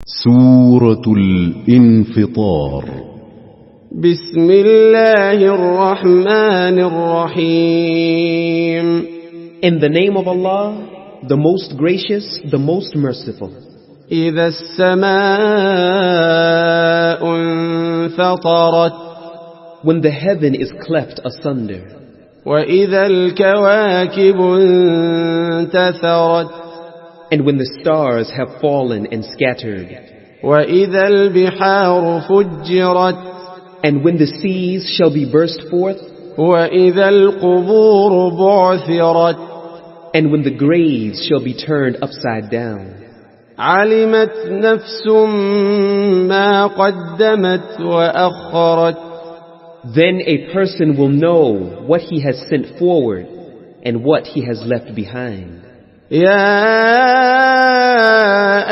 سورة الانفطار. بسم الله الرحمن الرحيم. In the name of Allah, the most gracious, the most merciful. إذا السماء انفطرت. When the heaven is cleft asunder. وإذا الكواكب انتثرت. And when the stars have fallen and scattered. وإذا البحار فجرت. And when the seas shall be burst forth. وإذا القبور بعثرت. And when the graves shall be turned upside down. علمت نفس ما قدمت وأخرت. Then a person will know what he has sent forward and what he has left behind. يا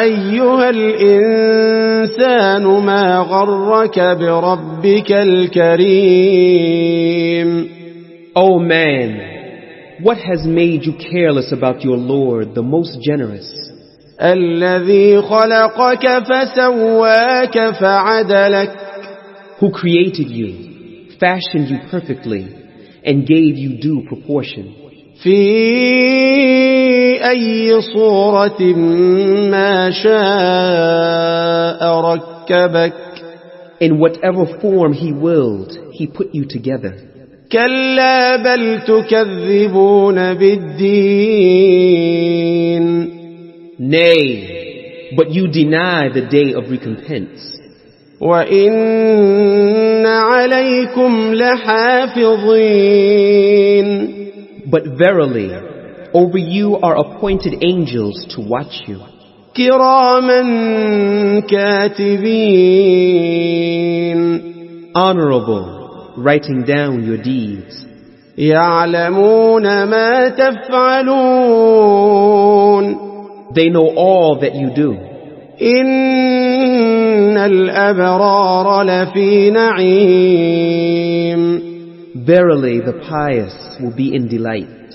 أيها الإنسان ما غرك بربك الكريم. O man, what has made you careless about your Lord, the most generous? الذي خلقك فسواك فعدلك. Who created you, fashioned you perfectly, and gave you due proportion. في أي صورة ما شاء ركبك. In whatever form he willed, he put you together. كلا بل تكذبون بالدين. Nay, but you deny the day of recompense. وإن عليكم لحافظين. But verily, over you are appointed angels to watch you. كراما كاتبين. Honorable, writing down your deeds. يعلمون ما تفعلون. They know all that you do. إن الأبرار لفي نعيم. Verily, the pious will be in delight.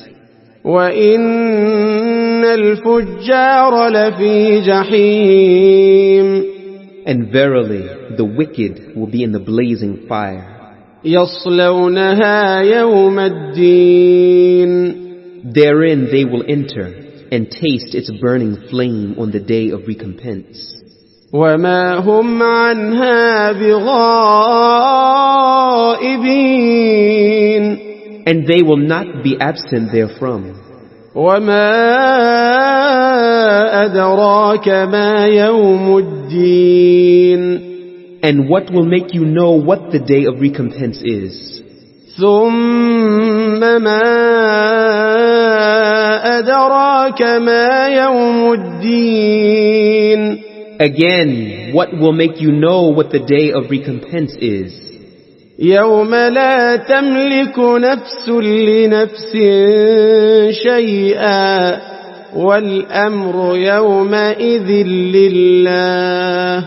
وإن الفجار لفي جحيم. And verily, the wicked will be in the blazing fire. يصلونها يوم الدين. Therein they will enter and taste its burning flame on the day of recompense. وما هم عنها بغائبين. And they will not be absent therefrom. وما أدراك ما يوم الدين. And what will make you know what the day of recompense is? ثم ما أدراك ما يوم الدين. Again, what will make you know what the day of recompense is? يوم لا تملك نفس لنفس شيئا والأمر يومئذ لله.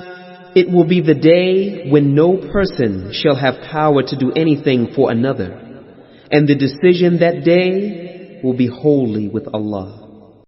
It will be the day when no person shall have power to do anything for another, and the decision that day will be wholly with Allah.